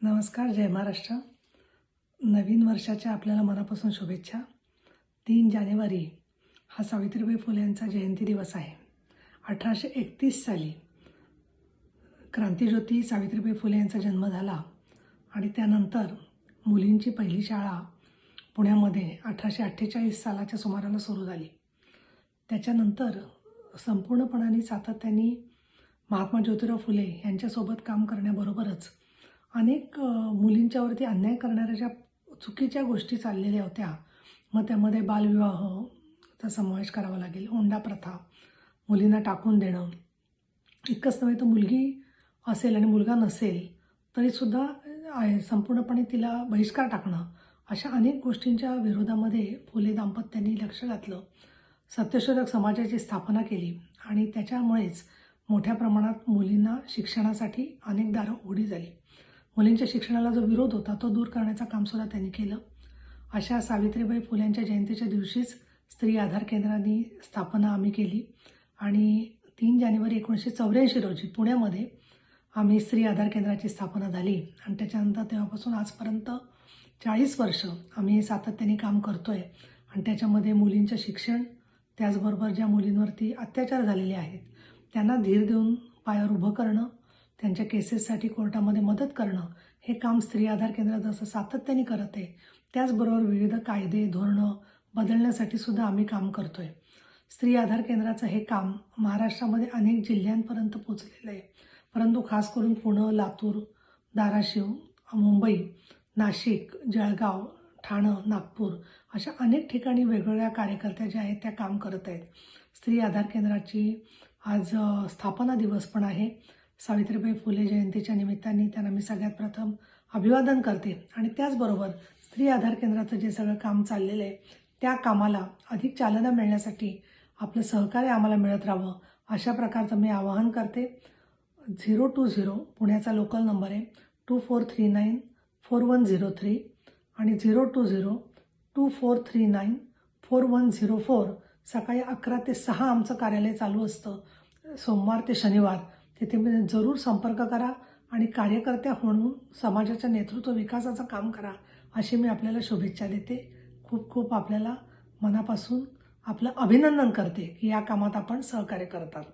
नमस्कार, जय महाराष्ट्र. नवीन वर्षाच्या आपल्याला मनापासून शुभेच्छा. 3 जानेवारी हा सावित्रीबाई फुले यांचा जयंती दिवस आहे. 1831 साली क्रांतिज्योती सावित्रीबाई फुले यांचा जन्म झाला आणि त्यानंतर मुलींची पहिली शाळा पुण्यामध्ये 1848 सालाच्या सुमाराला सुरू झाली. त्याच्यानंतर संपूर्णपणाने सातत्याने महात्मा ज्योतिराव फुले यांच्यासोबत काम करण्याबरोबरच अनेक मुलींच्यावरती अन्याय करणाऱ्या ज्या चुकीच्या गोष्टी चाललेल्या होत्या, मग त्यामध्ये बालविवाहचा समावेश करावा लागेल, हुंडा प्रथा, मुलींना टाकून देणं, इतकंच नव्हे तर मुलगी असेल आणि मुलगा नसेल तरीसुद्धा संपूर्णपणे तिला बहिष्कार टाकणं, अशा अनेक गोष्टींच्या विरोधामध्ये फुले दाम्पत्यांनी लक्ष घातलं. सत्यशोधक समाजाची स्थापना केली आणि त्याच्यामुळेच मोठ्या प्रमाणात मुलींना शिक्षणासाठी अनेक दारं उघडी झाली. मुलींच्या शिक्षणाला जो विरोध होता तो दूर करण्याचं कामसुद्धा त्यांनी केलं. अशा सावित्रीबाई फुल्यांच्या जयंतीच्या दिवशीच स्त्री आधार केंद्रांनी स्थापना आम्ही केली आणि 3 जानेवारी 1984 रोजी पुण्यामध्ये आम्ही स्त्री आधार केंद्राची स्थापना झाली आणि त्याच्यानंतर तेव्हापासून आजपर्यंत 40 वर्ष आम्ही सातत्याने काम करतो आहे. आणि त्याच्यामध्ये मुलींचं शिक्षण, त्याचबरोबर ज्या मुलींवरती अत्याचार झालेले आहेत त्यांना धीर देऊन पायावर उभं करणं, त्यांच्या केसेससाठी कोर्टामध्ये मदत करणं, हे काम स्त्री आधार केंद्र जसं सातत्याने करत आहे, त्याचबरोबर विविध कायदे धोरणं बदलण्यासाठी सुद्धा आम्ही काम करतो आहे. स्त्री आधार केंद्राचं हे काम महाराष्ट्रामध्ये अनेक जिल्ह्यांपर्यंत पोचलेलं आहे, परंतु खास करून पुणे, लातूर, धाराशिव, मुंबई, नाशिक, जळगाव, ठाणे, नागपूर अशा अनेक ठिकाणी वेगवेगळ्या कार्यकर्त्या ज्या आहेत त्या काम करत आहेत. स्त्री आधार केंद्राची आज स्थापना दिवस पण आहे. सावित्रीबाई फुले जयंतीच्या निमित्ताने त्यांना मी सगळ्यात प्रथम अभिवादन करते आणि त्याचबरोबर स्त्री आधार केंद्राचं जे सगळं काम चाललेलं आहे त्या कामाला अधिक चालना मिळण्यासाठी आपलं सहकार्य आम्हाला मिळत राहावं, अशा प्रकारचं मी आवाहन करते. 020 पुण्याचा लोकल नंबर आहे 24394103 आणि 02024394104. सकाळी 11 ते 6 आमचं कार्यालय चालू असतं, सोमवार ते शनिवार. तिथे जरूर संपर्क करा आणि कार्यकर्त्या म्हणून समाजाच्या नेतृत्व विकासाचं काम करा, अशी मी आपल्याला शुभेच्छा देते. खूप खूप आपल्याला मनापासून आपलं अभिनंदन करते की या कामात आपण सहकार्य करतात.